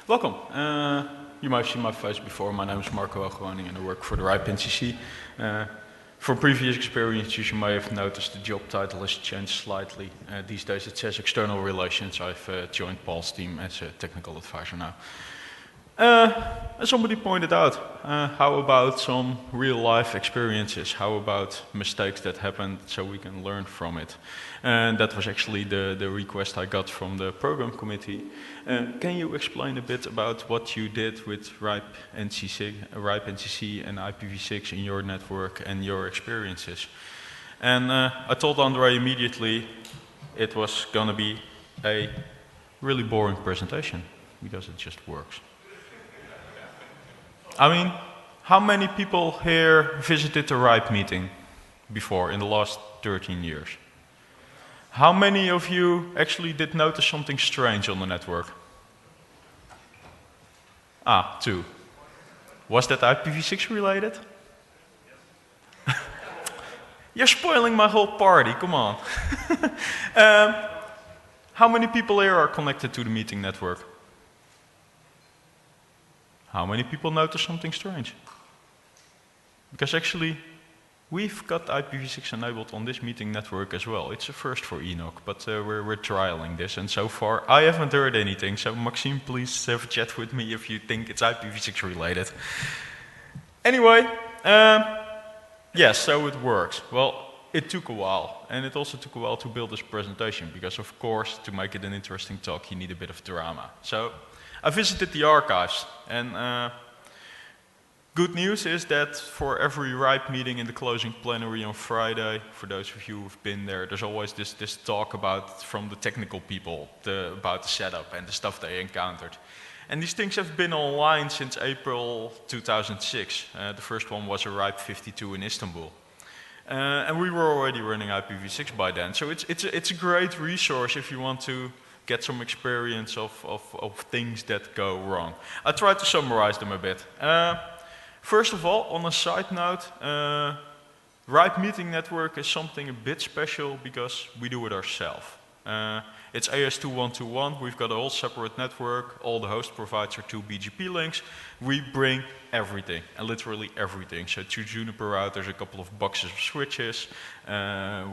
Welcome. You might have seen my face before. My name is Marco Hogewoning and I work for the RIPE NCC. From previous experience, you may have noticed the job title has changed slightly. These days it says External Relations. I've joined Paul's team as a technical advisor now. As somebody pointed out, how about some real-life experiences? How about mistakes that happened so we can learn from it? And that was actually the request I got from the program committee. Can you explain a bit about what you did with RIPE NCC and IPv6 in your network and your experiences? And I told Andre immediately it was going to be a really boring presentation because it just works. I mean, how many people here visited a RIPE meeting before in the last 13 years? How many of you actually did notice something strange on the network? Ah, 2. Was that IPv6 related? You're spoiling my whole party, come on. How many people here are connected to the meeting network? How many people notice something strange? Because actually, we've got IPv6 enabled on this meeting network as well. It's a first for Enog, but we're trialing this, and so far I haven't heard anything. So Maxime, please have a chat with me if you think it's IPv6 related. Anyway, yes, so it works. Well, it took a while, and it also took a while to build this presentation, because of course, to make it an interesting talk, you need a bit of drama. So I visited the archives, and good news is that for every RIPE meeting in the closing plenary on Friday, for those of you who've been there, there's always this talk from the technical people about the setup and the stuff they encountered. And these things have been online since April 2006. The first one was a RIPE 52 in Istanbul. And we were already running IPv6 by then. So it's a great resource if you want to get some experience of things that go wrong. I tried to summarize them a bit. First of all, on a side note, RIPE Meeting Network is something a bit special because we do it ourselves. It's AS2121, we've got a whole separate network, all the host provides are 2 BGP links. We bring everything, and literally everything. So 2 Juniper routers, a couple of boxes of switches.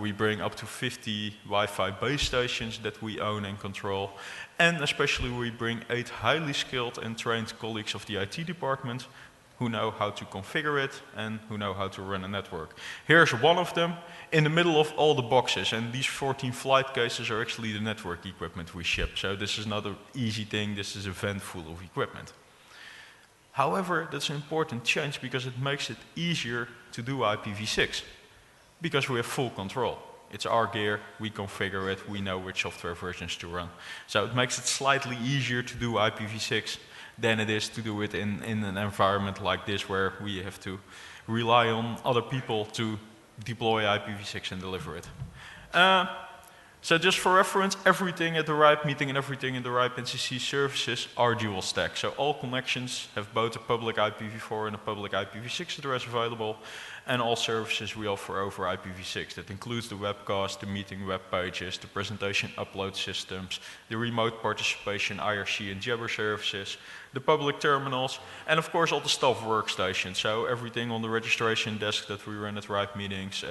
We bring up to 50 Wi-Fi base stations that we own and control. And especially we bring 8 highly skilled and trained colleagues of the IT department who know how to configure it and who know how to run a network. Here's one of them in the middle of all the boxes, and these 14 flight cases are actually the network equipment we ship. So this is not an easy thing, this is a van full of equipment. However, that's an important change because it makes it easier to do IPv6 because we have full control. It's our gear, we configure it, we know which software versions to run. So it makes it slightly easier to do IPv6 than it is to do it in an environment like this where we have to rely on other people to deploy IPv6 and deliver it. So just for reference, everything at the RIPE meeting and everything in the RIPE NCC services are dual stack. So all connections have both a public IPv4 and a public IPv6 address available, and all services we offer over IPv6. That includes the webcast, the meeting web pages, the presentation upload systems, the remote participation IRC and Jabber services, the public terminals, and of course all the staff workstations. So everything on the registration desk that we run at RIPE meetings,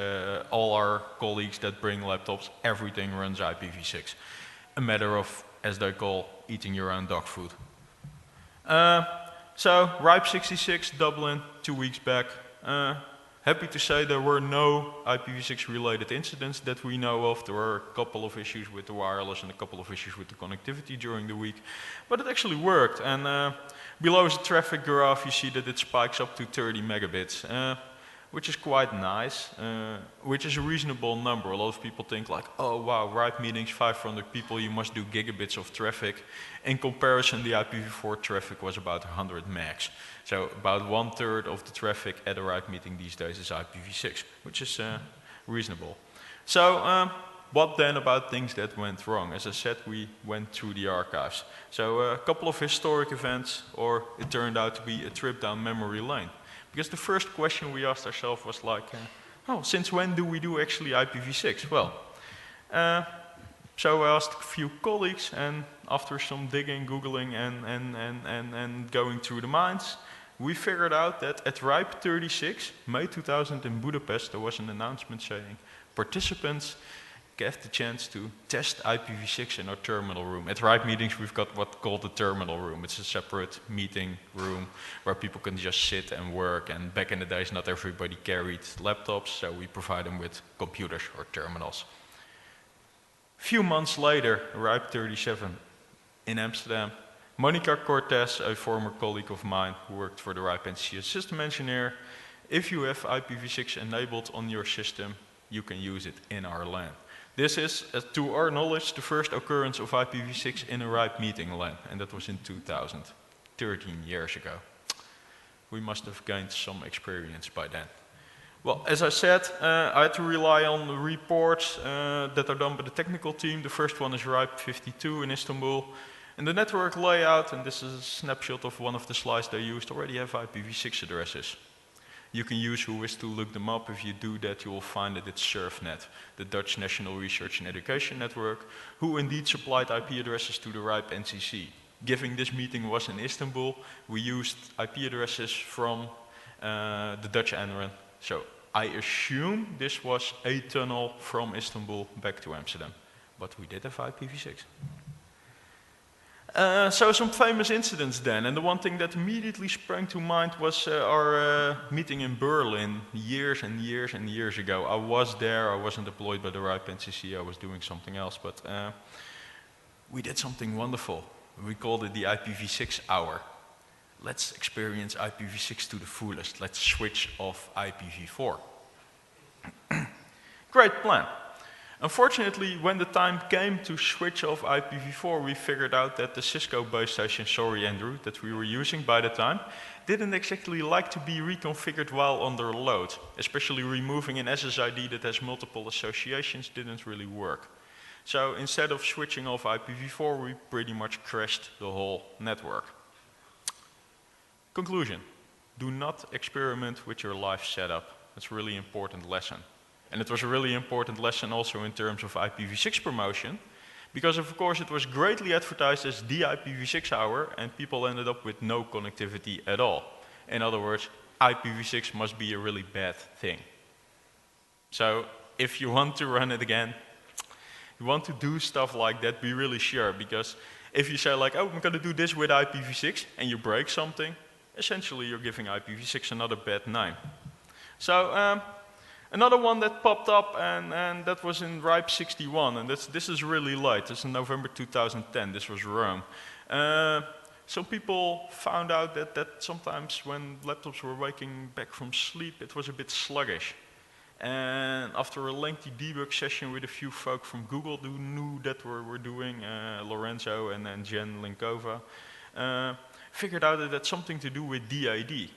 all our colleagues that bring laptops, everything runs IPv6. A matter of, as they call, eating your own dog food. So RIPE 66, Dublin, 2 weeks back. Happy to say there were no IPv6 related incidents that we know of. There were a couple of issues with the wireless and a couple of issues with the connectivity during the week. But it actually worked. And below is a traffic graph. You see that it spikes up to 30 megabits, which is quite nice, which is a reasonable number. A lot of people think like, oh wow, RIPE meetings, 500 people, you must do gigabits of traffic. In comparison, the IPv4 traffic was about 100 megs. So about 1/3 of the traffic at a RIPE meeting these days is IPv6, which is reasonable. So what then about things that went wrong? As I said, we went through the archives. So a couple of historic events, or it turned out to be a trip down memory lane. Because the first question we asked ourselves was like, oh, since when do we do actually IPv6? Well, So I asked a few colleagues, and after some digging, Googling, and going through the minds, we figured out that at RIPE 36, May 2000 in Budapest, there was an announcement saying participants get the chance to test IPv6 in our terminal room. At RIPE meetings, we've got what's called the terminal room. It's a separate meeting room where people can just sit and work. And back in the days, not everybody carried laptops, so we provide them with computers or terminals. A few months later, RIPE 37 in Amsterdam, Monica Cortez, a former colleague of mine who worked for the RIPE NCC as system engineer, if you have IPv6 enabled on your system, you can use it in our LAN. This is, to our knowledge, the first occurrence of IPv6 in a RIPE meeting LAN, and that was in 2000, 13 years ago. We must have gained some experience by then. Well, as I said, I had to rely on the reports that are done by the technical team. The first one is RIPE 52 in Istanbul. And the network layout, and this is a snapshot of one of the slides they used, already have IPv6 addresses. You can use Whois to look them up. If you do that, you will find that it's SURFnet, the Dutch National Research and Education Network, who indeed supplied IP addresses to the RIPE NCC. Given this meeting was in Istanbul, we used IP addresses from the Dutch ANRAN. So I assume this was a tunnel from Istanbul back to Amsterdam, but we did have IPv6. So some famous incidents then, and the one thing that immediately sprang to mind was our meeting in Berlin years and years and years ago. I was there, I wasn't deployed by the RIPE NCC, I was doing something else, but we did something wonderful. We called it the IPv6 hour. Let's experience IPv6 to the fullest. Let's switch off IPv4. Great plan. Unfortunately, when the time came to switch off IPv4, we figured out that the Cisco base station, sorry Andrew, that we were using by the time, didn't exactly like to be reconfigured while under load. Especially removing an SSID that has multiple associations didn't really work. So instead of switching off IPv4, we pretty much crashed the whole network. Conclusion, do not experiment with your live setup. That's a really important lesson. And it was a really important lesson also in terms of IPv6 promotion, because of course it was greatly advertised as the IPv6 hour and people ended up with no connectivity at all. In other words, IPv6 must be a really bad thing. So if you want to run it again, you want to do stuff like that, be really sure, because if you say like, oh, I'm going to do this with IPv6 and you break something, essentially you're giving IPv6 another bad name. So another one that popped up, and that was in RIPE 61, and this is really late. This is in November 2010. This was Rome. Some people found out that sometimes when laptops were waking back from sleep, it was a bit sluggish. And after a lengthy debug session with a few folk from Google who knew that we're doing, Lorenzo and then Jen Linkova, figured out that that's something to do with DID.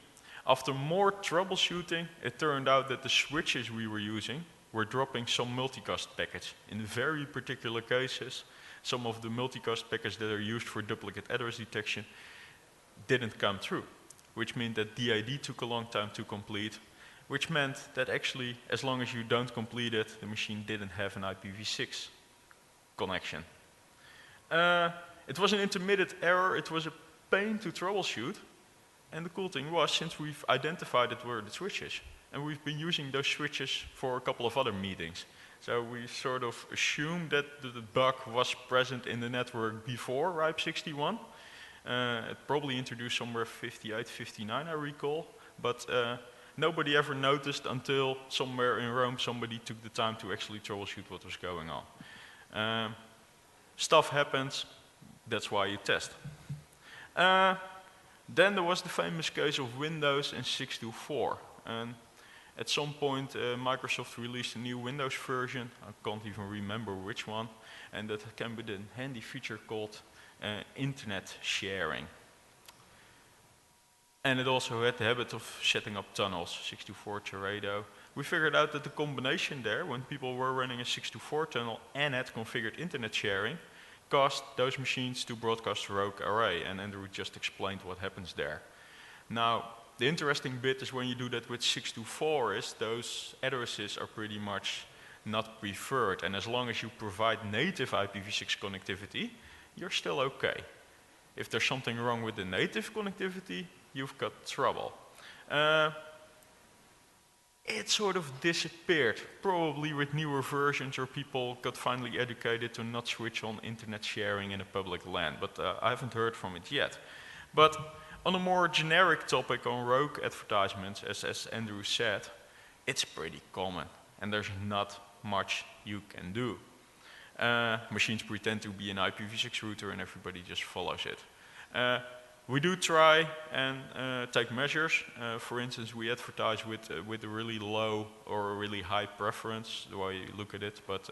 After more troubleshooting, it turned out that the switches we were using were dropping some multicast packets. In very particular cases, some of the multicast packets that are used for duplicate address detection didn't come through, which meant that DID took a long time to complete, which meant that actually, as long as you don't complete it, the machine didn't have an IPv6 connection. It was an intermittent error, it was a pain to troubleshoot. And the cool thing was, since we've identified it were the switches, and we've been using those switches for a couple of other meetings. So we sort of assumed that the bug was present in the network before RIPE 61. It probably introduced somewhere 58, 59, I recall. But nobody ever noticed until somewhere in Rome somebody took the time to actually troubleshoot what was going on. Stuff happens, that's why you test. Then there was the famous case of Windows and 624. And at some point, Microsoft released a new Windows version. I can't even remember which one. And that came with a handy feature called internet sharing. And it also had the habit of setting up tunnels, 624 Teredo. We figured out that the combination there, when people were running a 624 tunnel and had configured internet sharing, caused those machines to broadcast rogue array, and Andrew just explained what happens there. Now, the interesting bit is when you do that with 624 is those addresses are pretty much not preferred. And as long as you provide native IPv6 connectivity, you're still okay. If there's something wrong with the native connectivity, you've got trouble. It sort of disappeared, probably with newer versions, or people got finally educated to not switch on internet sharing in a public LAN, but I haven't heard from it yet. But on a more generic topic on rogue advertisements, as Andrew said, it's pretty common, and there's not much you can do. Machines pretend to be an IPv6 router and everybody just follows it. We do try and take measures. For instance, we advertise with a really low or a really high preference, the way you look at it, but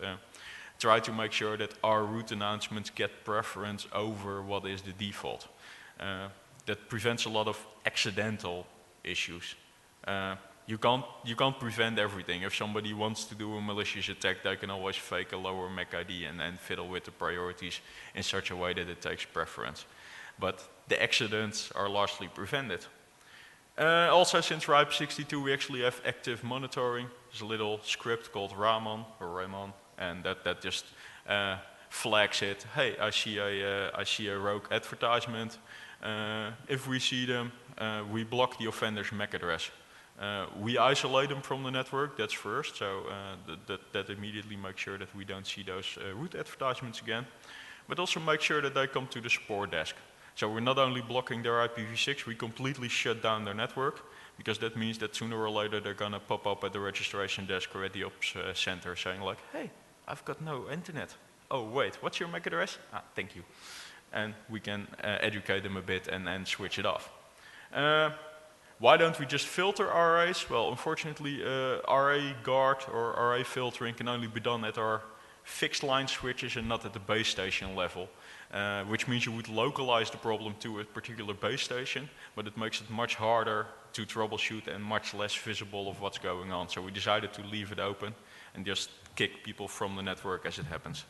try to make sure that our route announcements get preference over what is the default. That prevents a lot of accidental issues. You can't prevent everything. If somebody wants to do a malicious attack, they can always fake a lower MAC ID and fiddle with the priorities in such a way that it takes preference. But the accidents are largely prevented. Also, since RIPE 62, we actually have active monitoring. There's a little script called Ramon, and that just flags it. Hey, I see a rogue advertisement. If we see them, we block the offender's MAC address. We isolate them from the network, that's first, so that immediately makes sure that we don't see those root advertisements again. But also make sure that they come to the support desk. So we're not only blocking their IPv6, we completely shut down their network, because that means that sooner or later they're going to pop up at the registration desk or at the ops center saying like, hey, I've got no internet. Oh wait, what's your MAC address? Ah, thank you. And we can educate them a bit and switch it off. Why don't we just filter RAs? Well, unfortunately, RA guard or RA filtering can only be done at our fixed line switches and not at the base station level. Which means you would localize the problem to a particular base station, but it makes it much harder to troubleshoot and much less visible of what's going on. So we decided to leave it open and just kick people from the network as it happens.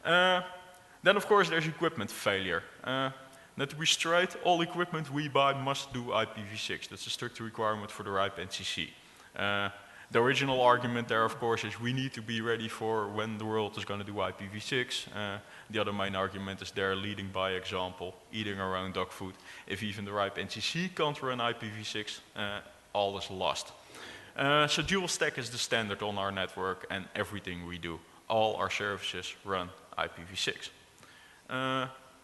Then of course there's equipment failure. Now to be straight, all equipment we buy must do IPv6. That's a strict requirement for the RIPE NCC. The original argument there, of course, is we need to be ready for when the world is going to do IPv6. The other main argument is they're leading by example, eating our own dog food. If even the RIPE NCC can't run IPv6, all is lost. So dual stack is the standard on our network and everything we do. All our services run IPv6.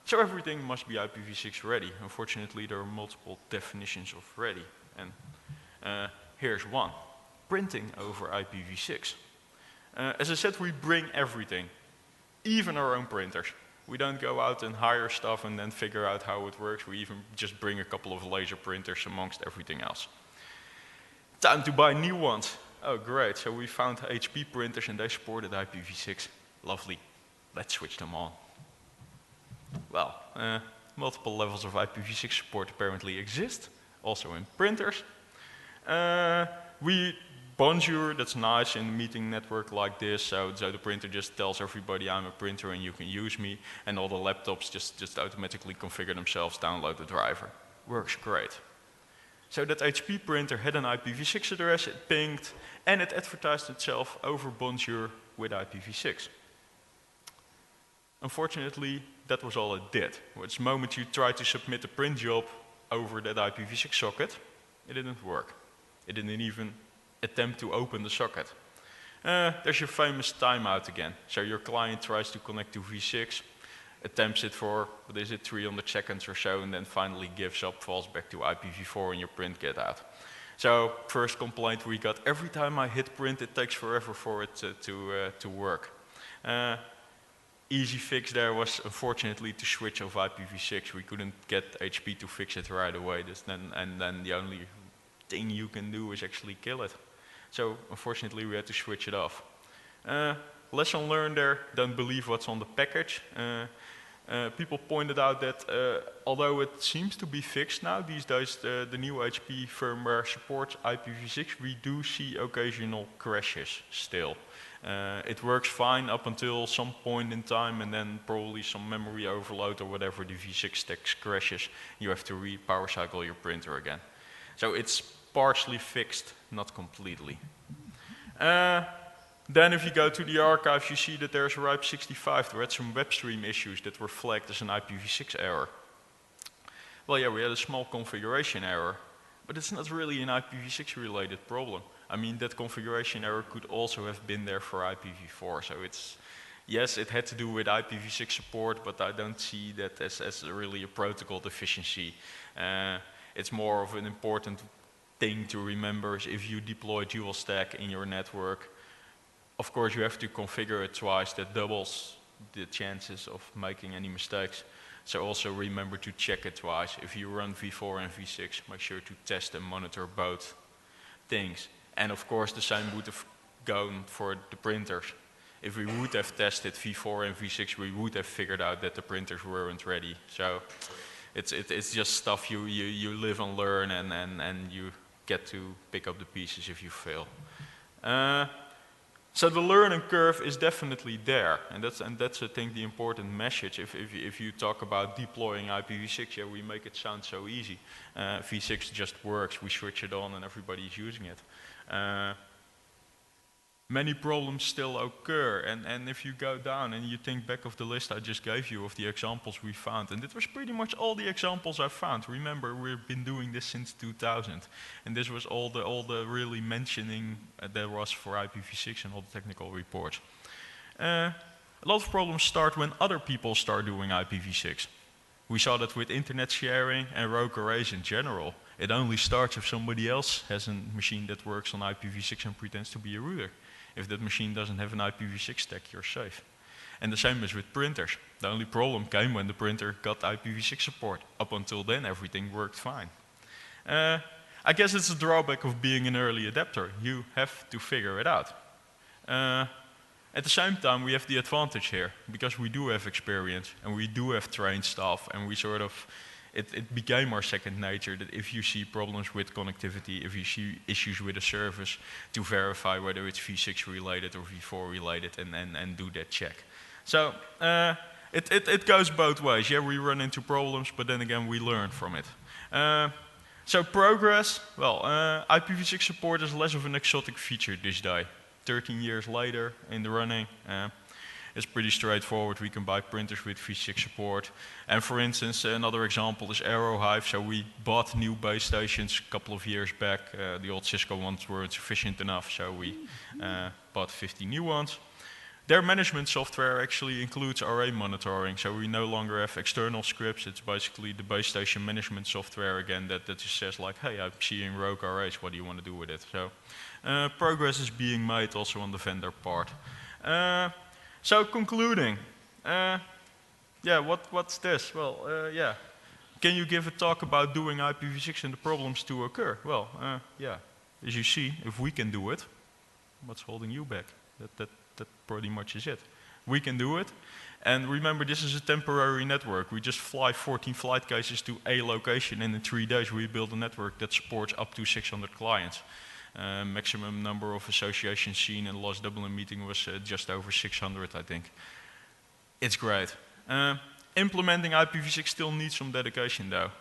So everything must be IPv6 ready. Unfortunately, there are multiple definitions of ready. And here's one. Printing over IPv6. As I said, we bring everything, even our own printers. We don't go out and hire stuff and then figure out how it works. We even just bring a couple of laser printers amongst everything else. Time to buy new ones. Oh great, so we found HP printers and they supported IPv6. Lovely, let's switch them on. Well, multiple levels of IPv6 support apparently exist, also in printers. Bonjour, that's nice in a meeting network like this, so the printer just tells everybody I'm a printer and you can use me, and all the laptops just automatically configure themselves, download the driver. Works great. So that HP printer had an IPv6 address, it pinged, and it advertised itself over Bonjour with IPv6. Unfortunately, that was all it did. The moment you tried to submit a print job over that IPv6 socket, it didn't work. It didn't even attempt to open the socket. There's your famous timeout again. So your client tries to connect to v6, attempts it for, 300 seconds or so, and then finally gives up, falls back to IPv4 and your print get out. So first complaint we got, every time I hit print it takes forever for it to work. Easy fix there was unfortunately to switch off IPv6. We couldn't get HP to fix it right away, and then the only thing you can do is actually kill it. So unfortunately we had to switch it off. Lesson learned there, don't believe what's on the package. People pointed out that although it seems to be fixed now, these days the new HP firmware supports IPv6, we do see occasional crashes still. It works fine up until some point in time, and then probably some memory overload or whatever, the v6 stack crashes, you have to re-power cycle your printer again. So it's partially fixed, not completely. Then if you go to the archives, you see that there's a RIPE65. There had some web stream issues that were flagged as an IPv6 error. Well, yeah, we had a small configuration error, but it's not really an IPv6 related problem. I mean, that configuration error could also have been there for IPv4, so it's, yes, it had to do with IPv6 support, but I don't see that as really a protocol deficiency. It's more of an important thing to remember is if you deploy dual stack in your network, of course you have to configure it twice. That doubles the chances of making any mistakes. So also remember to check it twice. If you run v4 and v6, make sure to test and monitor both things. And of course the same would have gone for the printers. If we would have tested v4 and v6, we would have figured out that the printers weren't ready. So it's just stuff you live and learn, and you get to pick up the pieces if you fail. So the learning curve is definitely there, and that's I think the important message. If you talk about deploying IPv6, yeah, we make it sound so easy. v6 just works, we switch it on and everybody's using it. Many problems still occur, and if you go down and you think back of the list I just gave you of the examples we found, and it was pretty much all the examples I found. Remember, we've been doing this since 2000, and this was all the really mentioning there was for IPv6 and all the technical reports. A lot of problems start when other people start doing IPv6. We saw that with internet sharing and rogue arrays in general. It only starts if somebody else has a machine that works on IPv6 and pretends to be a router. If that machine doesn't have an IPv6 stack, you're safe. And the same is with printers. The only problem came when the printer got IPv6 support. Up until then, everything worked fine. I guess it's a drawback of being an early adapter. You have to figure it out. At the same time, we have the advantage here, because we do have experience, and we do have trained staff, and we sort of, it became our second nature that if you see problems with connectivity, if you see issues with a service, to verify whether it's v6 related or v4 related, and do that check. So it goes both ways. Yeah, we run into problems, but then again we learn from it. So progress, well, IPv6 support is less of an exotic feature this day. 13 years later in the running, it's pretty straightforward. We can buy printers with v6 support. And for instance, another example is Arrowhive. So we bought new base stations a couple of years back. The old Cisco ones weren't sufficient enough, so we bought 50 new ones. Their management software actually includes array monitoring, so we no longer have external scripts. It's basically the base station management software again that just says like, hey, I'm seeing rogue arrays, what do you want to do with it? So progress is being made also on the vendor part. So concluding, yeah, what's this? Well, yeah, can you give a talk about doing IPv6 and the problems to occur? Well, yeah, as you see, if we can do it, what's holding you back? That pretty much is it. We can do it, and remember, this is a temporary network. We just fly 14 flight cases to a location, and in 3 days we build a network that supports up to 600 clients. Maximum number of associations seen in the last Dublin meeting was just over 600, I think. It's great. Implementing IPv6 still needs some dedication though.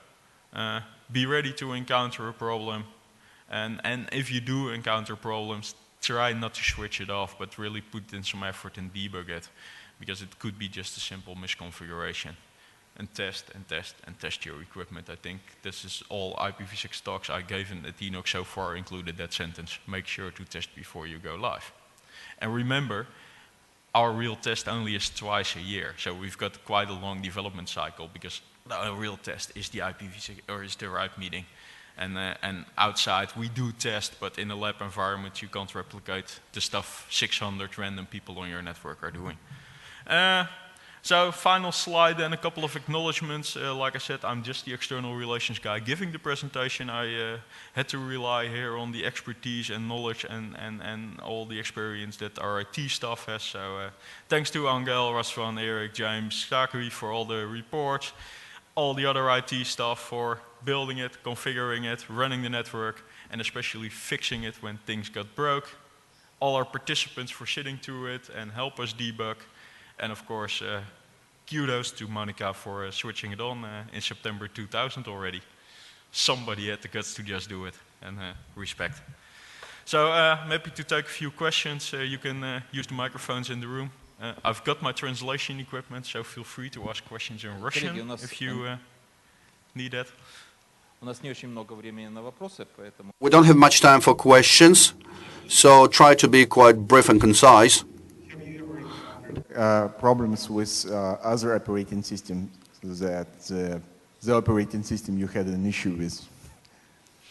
Be ready to encounter a problem, and if you do encounter problems, try not to switch it off, but really put in some effort and debug it, because it could be just a simple misconfiguration. And test and test and test your equipment. I think this is all IPv6 talks I gave at Enog so far included that sentence. Make sure to test before you go live. And remember, our real test only is twice a year, so we've got quite a long development cycle, because the real test is the IPv6 or is the RIPE meeting. And outside we do test, but in a lab environment you can't replicate the stuff 600 random people on your network are doing. So final slide and a couple of acknowledgements. Like I said, I'm just the external relations guy giving the presentation. I had to rely here on the expertise and knowledge and all the experience that our IT staff has. So thanks to Angel, Rasvan, Eric, James, Sakari for all the reports, all the other IT staff for building it, configuring it, running the network, and especially fixing it when things got broke. All our participants for sitting through it and help us debug. And of course, kudos to Monica for switching it on in September 2000 already. Somebody had the guts to just do it, and respect. So I'm happy to take a few questions. You can use the microphones in the room. I've got my translation equipment, so feel free to ask questions in Russian if you need that. We don't have much time for questions, so try to be quite brief and concise. Problems with other operating systems that the operating system you had an issue with,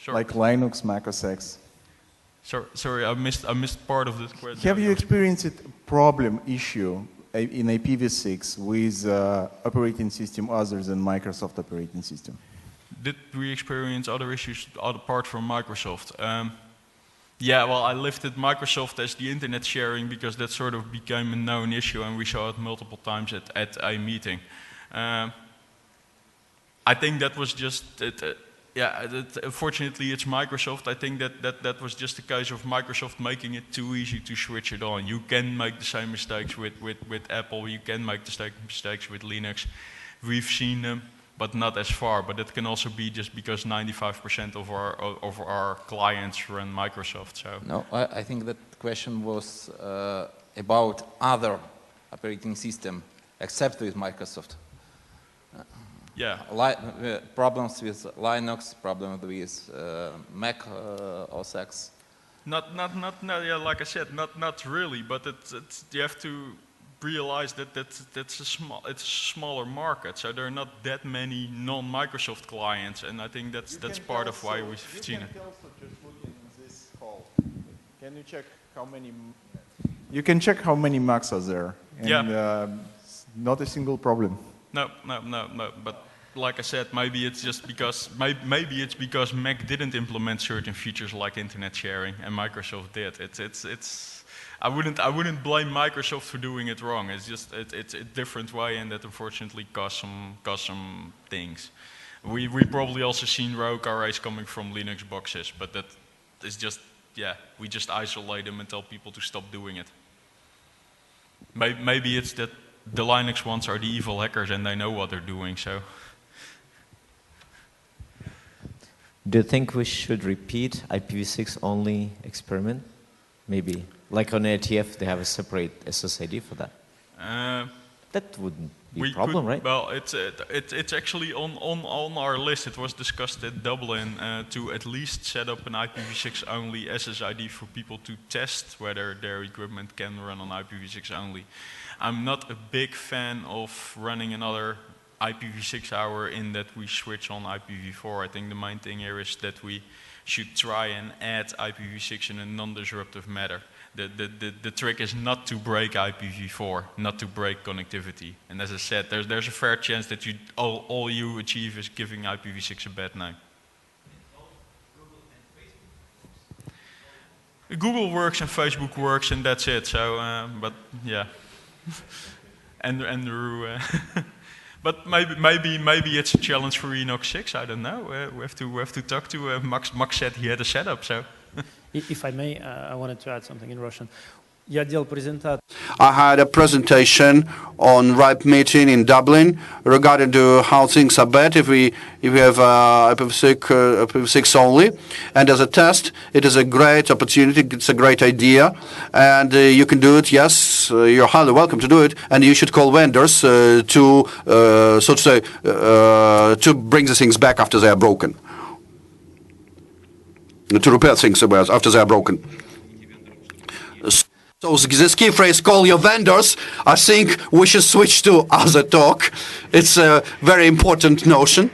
Sure. like Linux, Mac OS X. Sorry, I missed part of this question. Have you experienced a problem issue in IPv6 with operating system other than Microsoft operating system? Did we experience other issues apart from Microsoft? Yeah, well, I lifted Microsoft as the internet sharing because that sort of became a known issue, and we saw it multiple times at a meeting. I think that was just, unfortunately it's Microsoft. I think that was just a case of Microsoft making it too easy to switch it on. You can make the same mistakes with Apple, you can make the same mistakes with Linux. We've seen them, but not as far. But it can also be just because 95% of our clients run Microsoft. So no, I think that question was about other operating system except with Microsoft. Yeah. Problems with Linux, problems with Mac OS X. Yeah, like I said, not really. But you have to realize that's a smaller market, so there are not that many non-Microsoft clients, and I think that's part of why we've seen it. Can you check how many? You can check how many Macs are there, and yeah. Not a single problem. No. But like I said, maybe it's just because maybe it's because Mac didn't implement certain features like internet sharing, and Microsoft did. It's. I wouldn't blame Microsoft for doing it wrong. It's just it's a different way, and that unfortunately caused some things. We probably also seen rogue arrays coming from Linux boxes, but that is just we just isolate them and tell people to stop doing it. Maybe it's that the Linux ones are the evil hackers and they know what they're doing. So. Do you think we should repeat IPv6 only experiment? Maybe, like on ATF, they have a separate SSID for that. That wouldn't be a problem, right? Well, it's actually on our list. It was discussed at Dublin to at least set up an IPv6 only SSID for people to test whether their equipment can run on IPv6 only. I'm not a big fan of running another IPv6 hour in that we switch on IPv4. I think the main thing here is that we should try and add IPv6 in a non-disruptive manner. The trick is not to break IPv4, not to break connectivity. And as I said, there's a fair chance that all you achieve is giving IPv6 a bad name. Google works and Facebook works, and that's it. So, but yeah, Andrew. But maybe it's a challenge for Enog 6. I don't know. We have to talk to Max. Max said he had a setup. So, if I may, I wanted to add something in Russian. I had a presentation on RIPE meeting in Dublin regarding to how things are bad if we have IPv6 only. And as a test, it is a great opportunity. It's a great idea, and you can do it. Yes, you're highly welcome to do it, and you should call vendors to so to say to bring the things back after they are broken, to repair things after they are broken. So this key phrase, call your vendors, I think we should switch to other talk. It's a very important notion.